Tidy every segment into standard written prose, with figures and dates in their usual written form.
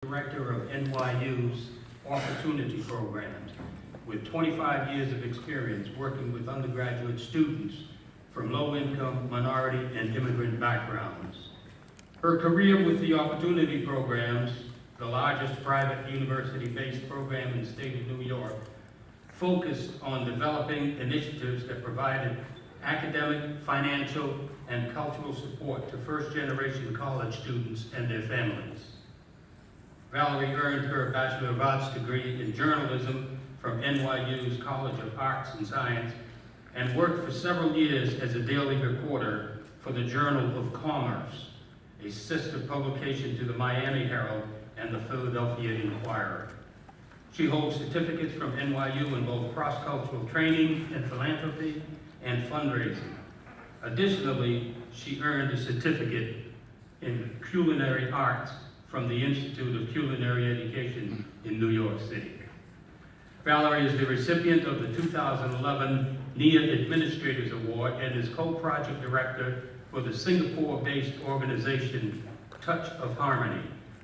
Director of NYU's Opportunity Programs, with 25 years of experience working with undergraduate students from low-income, minority, and immigrant backgrounds. Her career with the Opportunity Programs, the largest private university-based program in the state of New York, focused on developing initiatives that provided academic, financial, and cultural support to first-generation college students and their families. Valerie earned her Bachelor of Arts degree in journalism from NYU's College of Arts and Science and worked for several years as a daily reporter for the Journal of Commerce, a sister publication to the Miami Herald and the Philadelphia Inquirer. She holds certificates from NYU in both cross-cultural training and philanthropy and fundraising. Additionally, she earned a certificate in culinary arts from the Institute of Culinary Education in New York City. Valerie is the recipient of the 2011 NIA Administrators Award and is co-project director for the Singapore-based organization Touch of Harmony,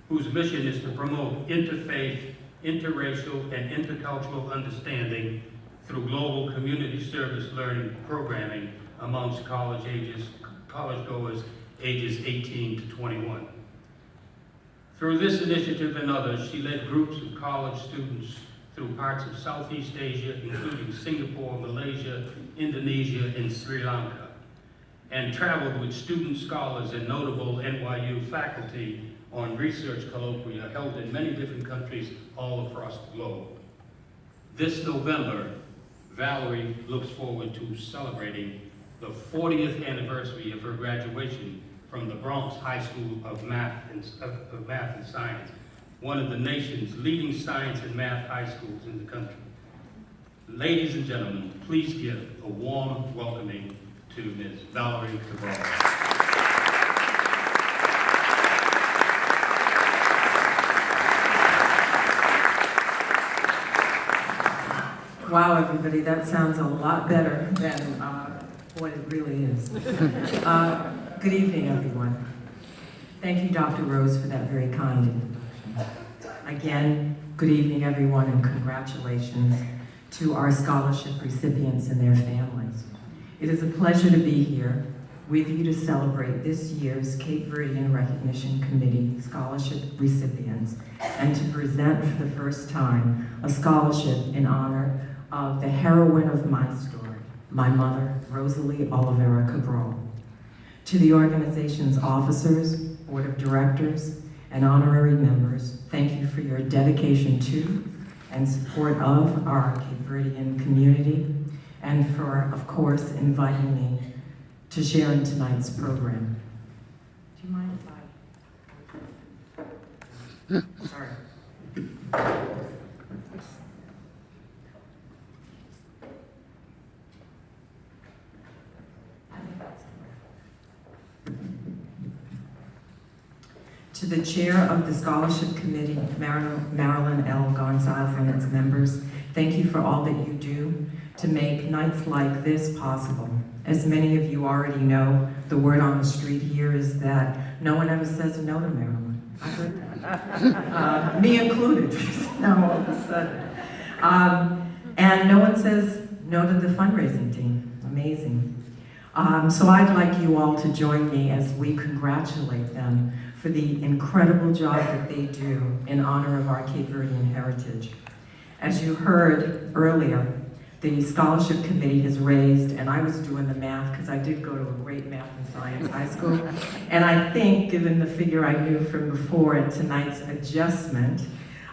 whose mission is to promote interfaith, interracial, and intercultural understanding through global community service learning programming amongst college goers ages 18 to 21. Through this initiative and others, she led groups of college students through parts of Southeast Asia, including Singapore, Malaysia, Indonesia, and Sri Lanka, and traveled with student scholars and notable NYU faculty on research colloquia held in many different countries all across the globe. This November, Valerie looks forward to celebrating the 40th anniversary of her graduation from the Bronx High School of Math and Science, one of the nation's leading science and math high schools in the country. Ladies and gentlemen, please give a warm welcoming to Ms. Valerie Cabral. Wow, everybody, that sounds a lot better than what it really is. Good evening, everyone. Thank you, Dr. Rose, for that very kind introduction. Again, good evening, everyone, and congratulations to our scholarship recipients and their families. It is a pleasure to be here with you to celebrate this year's Cape Verdean Recognition Committee scholarship recipients and to present for the first time a scholarship in honor of the heroine of my story, my mother, Rosalie Olivera Cabral. To the organization's officers, board of directors, and honorary members, thank you for your dedication to and support of our Cape Verdean community, and for, of course, inviting me to share in tonight's program. Do you mind if I... Sorry. To the chair of the scholarship committee, Marilyn L. Gonzalez, and its members, thank you for all that you do to make nights like this possible. As many of you already know, the word on the street here is that no one ever says no to Marilyn. I heard that. Me included, now all of a sudden. And no one says no to the fundraising team. Amazing. So I'd like you all to join me as we congratulate them for the incredible job that they do in honor of our Cape Verdean heritage. As you heard earlier, the scholarship committee has raised, and I was doing the math because I did go to a great math and science high school, and I think, given the figure I knew from before and tonight's adjustment,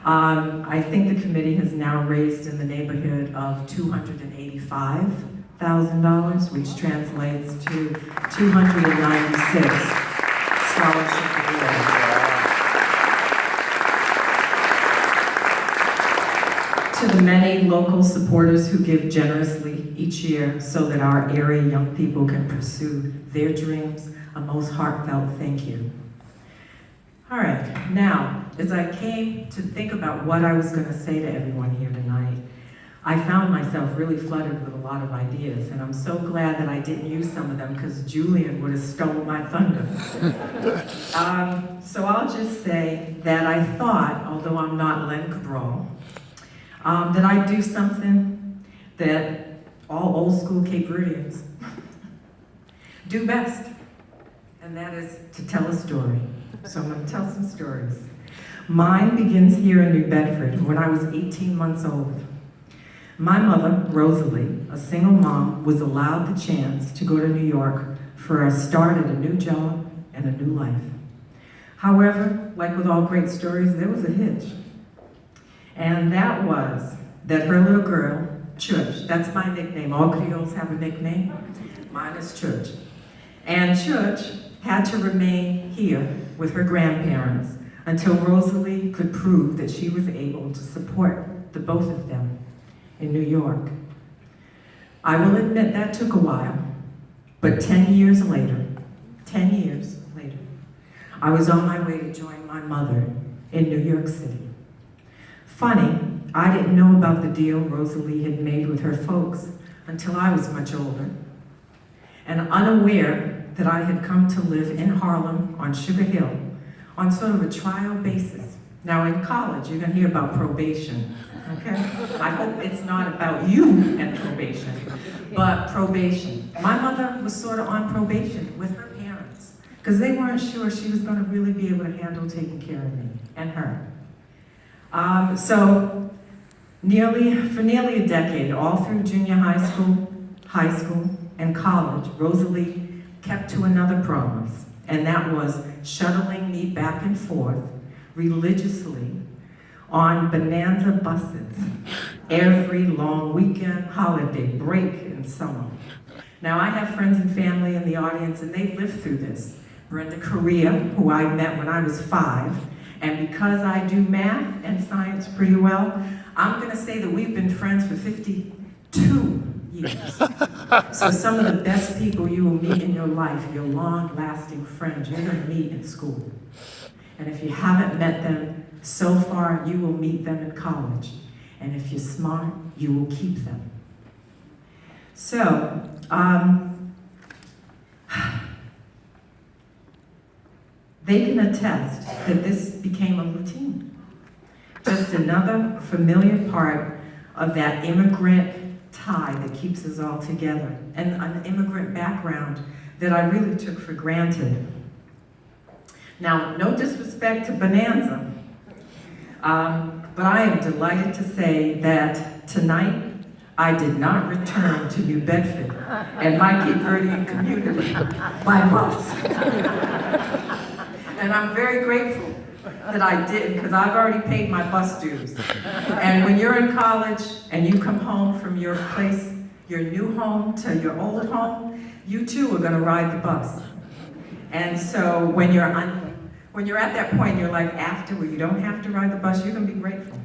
I think the committee has now raised in the neighborhood of $285,000, which translates to 296 scholarship awards. To the many local supporters who give generously each year so that our area young people can pursue their dreams, a most heartfelt thank you. All right, now, as I came to think about what I was going to say to everyone here tonight, I found myself really flooded with a lot of ideas, and I'm so glad that I didn't use some of them because Julian would have stolen my thunder. So I'll just say that I thought, although I'm not Len Cabral, that I'd do something that all old school Cape Verdeans do best, and that is to tell a story. So I'm going to tell some stories. Mine begins here in New Bedford when I was 18 months old. My mother, Rosalie, a single mom, was allowed the chance to go to New York for a start at a new job and a new life. However, like with all great stories, there was a hitch. And that was that her little girl, Chooch, that's my nickname. All Creoles have a nickname. Mine is Chooch. And Chooch had to remain here with her grandparents until Rosalie could prove that she was able to support the both of them in New York. I will admit that took a while, but 10 years later, I was on my way to join my mother in New York City. Funny, I didn't know about the deal Rosalie had made with her folks until I was much older, and unaware that I had come to live in Harlem on Sugar Hill on sort of a trial basis. Now in college, you're gonna hear about probation, okay? I hope it's not about you and probation, but probation. My mother was sort of on probation with her parents because they weren't sure she was gonna really be able to handle taking care of me and her. So for nearly a decade, all through junior high school, and college, Rosalie kept to another promise, and that was shuttling me back and forth religiously on Bonanza buses every long weekend, holiday, break, and summer. Now, I have friends and family in the audience, and they lived through this. Brenda Correa, who I met when I was 5, and because I do math and science pretty well, I'm gonna say that we've been friends for 52 years. So some of the best people you will meet in your life, your long-lasting friends, you're gonna meet in school. And if you haven't met them so far, you will meet them in college. And if you're smart, you will keep them. So, they can attest that this became a routine. Just another familiar part of that immigrant tie that keeps us all together, and an immigrant background that I really took for granted. Now, no disrespect to Bonanza, but I am delighted to say that tonight I did not return to New Bedford and my Cape Verdean community by bus. And I'm very grateful that I did, because I've already paid my bus dues. And when you're in college and you come home from your place, your new home to your old home, you too are gonna ride the bus. And so when you're at that point in your life after where you don't have to ride the bus, you're gonna be grateful.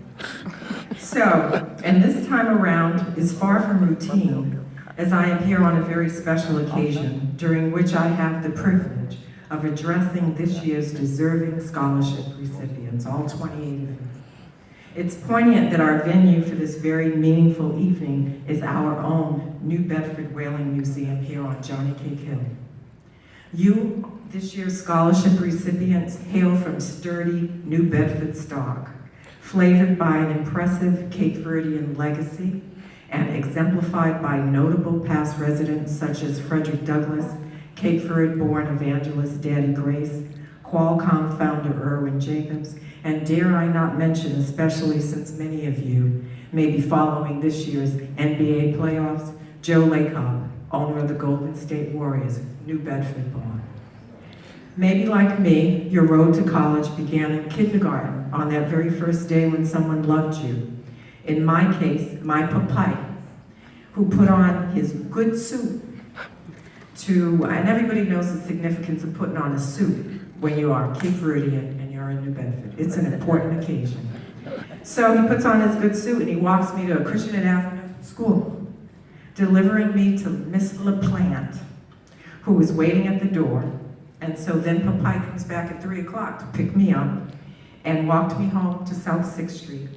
So, and this time around is far from routine, as I am here on a very special occasion during which I have the privilege of addressing this year's deserving scholarship recipients, all 28 of them. It's poignant that our venue for this very meaningful evening is our own New Bedford Whaling Museum here on Johnny Cake Hill. You, this year's scholarship recipients, hail from sturdy New Bedford stock, flavored by an impressive Cape Verdean legacy and exemplified by notable past residents such as Frederick Douglass, Cape Verde-born evangelist Daddy Grace, Qualcomm founder Irwin Jacobs, and dare I not mention, especially since many of you may be following this year's NBA playoffs, Joe Lacob, owner of the Golden State Warriors, New Bedford born. Maybe like me, your road to college began in kindergarten on that very first day when someone loved you. In my case, my papai, who put on his good suit and everybody knows the significance of putting on a suit when you are Cape Verdean and you're in New Bedford. It's an important occasion. So he puts on his good suit and he walks me to a Christian Avenue school, delivering me to Miss LaPlante, who was waiting at the door. And so then Papai comes back at 3 o'clock to pick me up and walked me home to South 6th Street.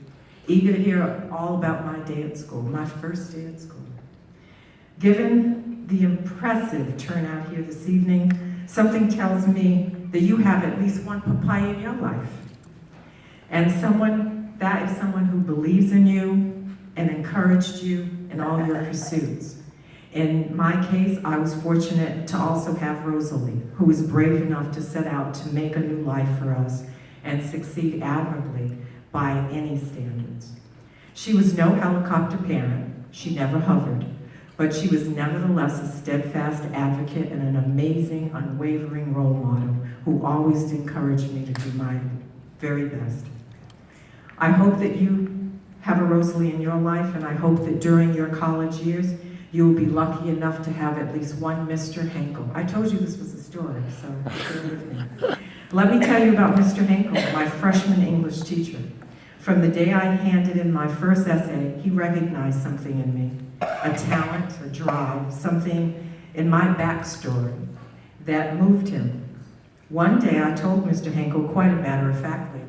eager to hear all about my day at school, my first day at school. Given the impressive turnout here this evening, something tells me that you have at least one papaya in your life. And that is someone who believes in you and encouraged you in all your pursuits. In my case, I was fortunate to also have Rosalie, who was brave enough to set out to make a new life for us and succeed admirably by any standards. She was no helicopter parent, she never hovered, but she was nevertheless a steadfast advocate and an amazing, unwavering role model who always encouraged me to do my very best. I hope that you have a Rosalie in your life, and I hope that during your college years, you will be lucky enough to have at least one Mr. Henkel. I told you this was a story, so bear with me. Let me tell you about Mr. Henkel, my freshman English teacher. From the day I handed in my first essay, he recognized something in me, a talent, a drive, something in my backstory that moved him. One day I told Mr. Henkel, quite a matter-of-factly,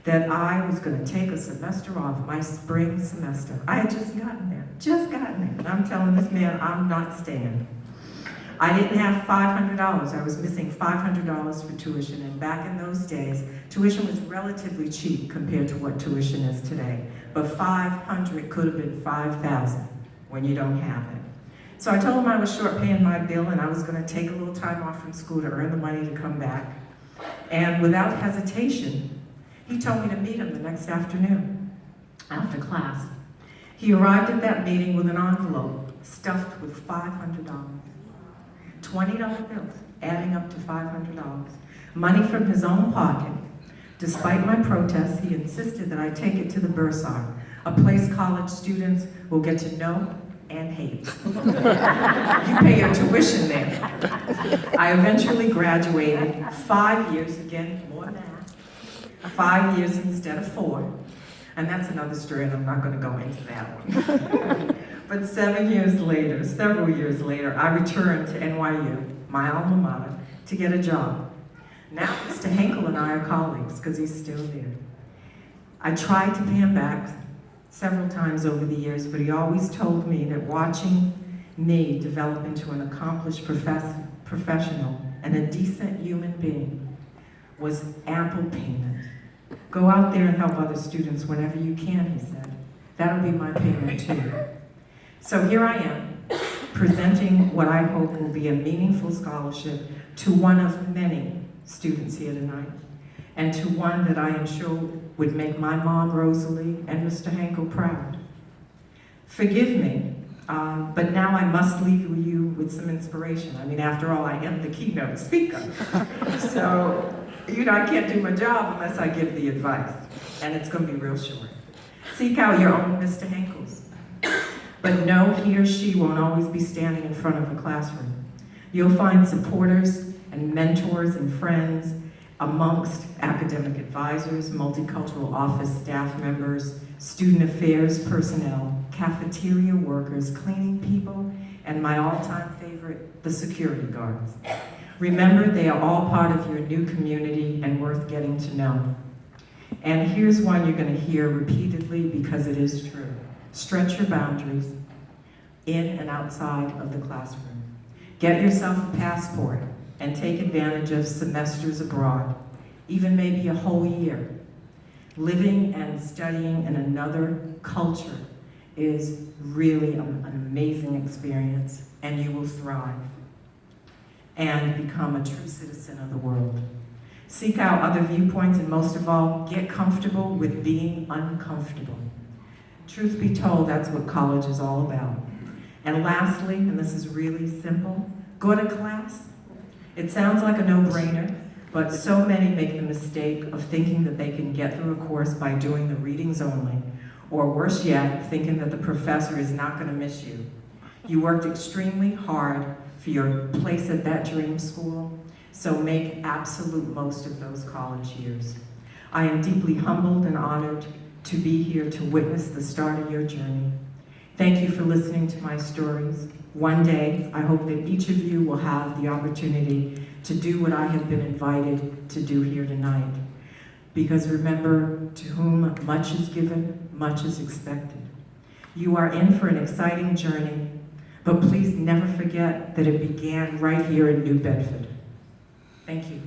that I was going to take a semester off, my spring semester. I had just gotten there. And I'm telling this man, I'm not staying. I didn't have $500. I was missing $500 for tuition, and back in those days, tuition was relatively cheap compared to what tuition is today. But $500 could have been $5,000 when you don't have it. So I told him I was short paying my bill, and I was going to take a little time off from school to earn the money to come back. And without hesitation, he told me to meet him the next afternoon after class. He arrived at that meeting with an envelope stuffed with $500. $20 bills, adding up to $500. Money from his own pocket. Despite my protests, he insisted that I take it to the Bursar, a place college students will get to know and hate. You pay your tuition there. I eventually graduated 5 years, again, more math, 5 years instead of 4. And that's another story, and I'm not going to go into that one. But several years later, I returned to NYU, my alma mater, to get a job. Now, Mr. Henkel and I are colleagues, because he's still there. I tried to pay him back several times over the years, but he always told me that watching me develop into an accomplished professional and a decent human being was ample payment. Go out there and help other students whenever you can, he said. That'll be my payment too. So here I am, presenting what I hope will be a meaningful scholarship to one of many students here tonight, and to one that I am sure would make my mom, Rosalie, and Mr. Henkel proud. Forgive me, but now I must leave you with some inspiration. I mean, after all, I am the keynote speaker. So, I can't do my job unless I give the advice, and it's going to be real short. Seek out your own Mr. Henkels, but know he or she won't always be standing in front of a classroom. You'll find supporters and mentors and friends amongst academic advisors, multicultural office staff members, student affairs personnel, cafeteria workers, cleaning people, and my all-time favorite, the security guards. Remember, they are all part of your new community and worth getting to know. And here's one you're going to hear repeatedly because it is true. Stretch your boundaries in and outside of the classroom. Get yourself a passport and take advantage of semesters abroad, even maybe a whole year. Living and studying in another culture is really an amazing experience, and you will thrive and become a true citizen of the world. Seek out other viewpoints, and most of all, get comfortable with being uncomfortable. Truth be told, that's what college is all about. And lastly, and this is really simple, go to class. It sounds like a no-brainer, but so many make the mistake of thinking that they can get through a course by doing the readings only, or worse yet, thinking that the professor is not going to miss you. You worked extremely hard for your place at that dream school, so make absolute most of those college years. I am deeply humbled and honored to be here to witness the start of your journey. Thank you for listening to my stories. One day, I hope that each of you will have the opportunity to do what I have been invited to do here tonight. Because remember, to whom much is given, much is expected. You are in for an exciting journey, but please never forget that it began right here in New Bedford. Thank you.